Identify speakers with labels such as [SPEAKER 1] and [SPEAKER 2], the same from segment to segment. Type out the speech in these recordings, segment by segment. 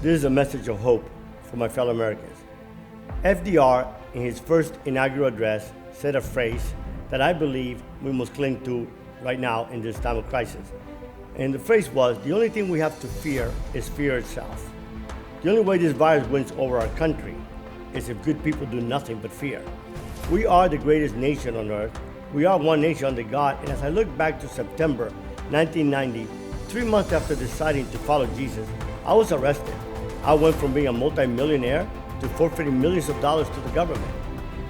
[SPEAKER 1] This is a message of hope for my fellow Americans. FDR, in his first inaugural address, said a phrase that I believe we must cling to right now in this time of crisis. And the phrase was, the only thing we have to fear is fear itself. The only way this virus wins over our country is if good people do nothing but fear. We are the greatest nation on earth. We are one nation under God. And as I look back to September 1990, 3 months after deciding to follow Jesus, I was arrested. I went from being a multimillionaire to forfeiting millions of dollars to the government.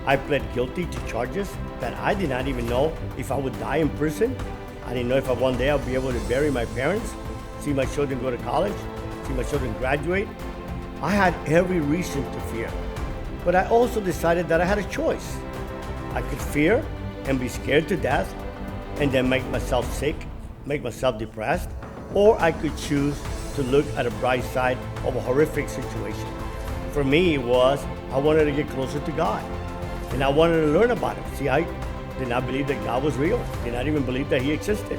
[SPEAKER 1] I pled guilty to charges that I did not even know if I would die in prison. I didn't know if one day I'll be able to bury my parents, see my children go to college, see my children graduate. I had every reason to fear. But I also decided that I had a choice. I could fear and be scared to death and then make myself sick, make myself depressed, or I could choose to look at a bright side of a horrific situation. For me, it was, I wanted to get closer to God. And I wanted to learn about Him. See, I did not believe that God was real. Did not even believe that He existed.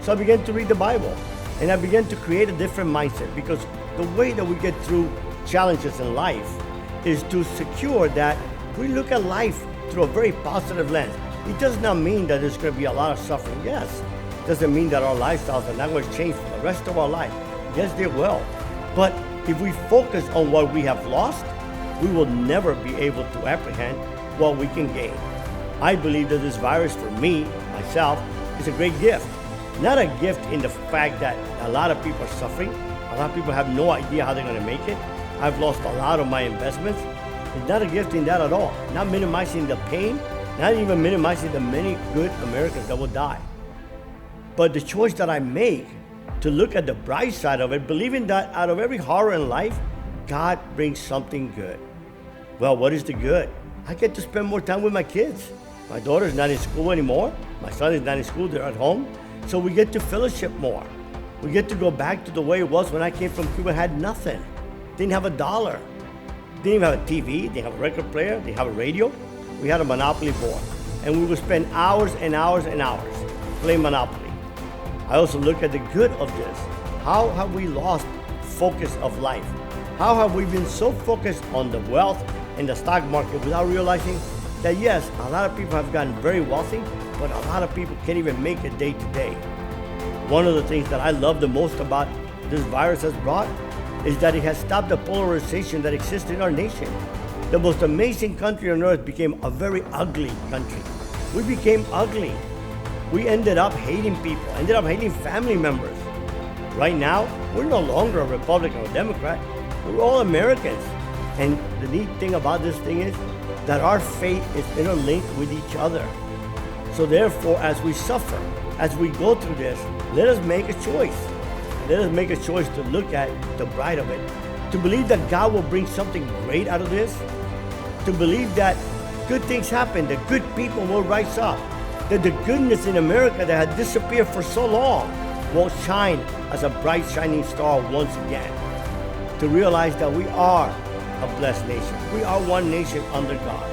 [SPEAKER 1] So I began to read the Bible. And I began to create a different mindset, because the way that we get through challenges in life is to secure that we look at life through a very positive lens. It does not mean that there's going to be a lot of suffering. Yes. It doesn't mean that our lifestyles are not going to change for the rest of our life. Yes, they will. But if we focus on what we have lost, we will never be able to apprehend what we can gain. I believe that this virus, for me, myself, is a great gift. Not a gift in the fact that a lot of people are suffering. A lot of people have no idea how they're going to make it. I've lost a lot of my investments. It's not a gift in that at all. Not minimizing the pain, not even minimizing the many good Americans that will die. But the choice that I make to look at the bright side of it, believing that out of every horror in life, God brings something good. Well, what is the good? I get to spend more time with my kids. My daughter's not in school anymore. My son is not in school, they're at home. So we get to fellowship more. We get to go back to the way it was when I came from Cuba, had nothing. Didn't have a dollar. Didn't even have a TV, didn't have a record player, didn't have a radio. We had a Monopoly board. And we would spend hours and hours and hours playing Monopoly. I also look at the good of this. How have we lost focus of life? How have we been so focused on the wealth and the stock market without realizing that yes, a lot of people have gotten very wealthy, but a lot of people can't even make it day to day. One of the things that I love the most about this virus has brought is that it has stopped the polarization that exists in our nation. The most amazing country on earth became a very ugly country. We became ugly. We ended up hating people, ended up hating family members. Right now, we're no longer a Republican or Democrat. We're all Americans. And the neat thing about this thing is that our fate is interlinked with each other. So therefore, as we suffer, as we go through this, let us make a choice. Let us make a choice to look at the bright of it, to believe that God will bring something great out of this, to believe that good things happen, that good people will rise up, that the goodness in America that had disappeared for so long will shine as a bright shining star once again. To realize that we are a blessed nation. We are one nation under God.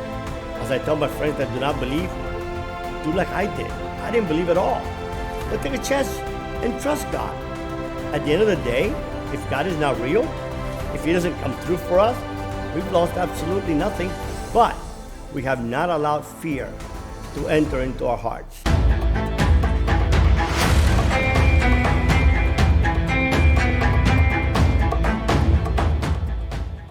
[SPEAKER 1] As I tell my friends that do not believe, do like I did. I didn't believe at all. But take a chance and trust God. At the end of the day, if God is not real, if He doesn't come through for us, we've lost absolutely nothing. But we have not allowed fear to enter into our hearts.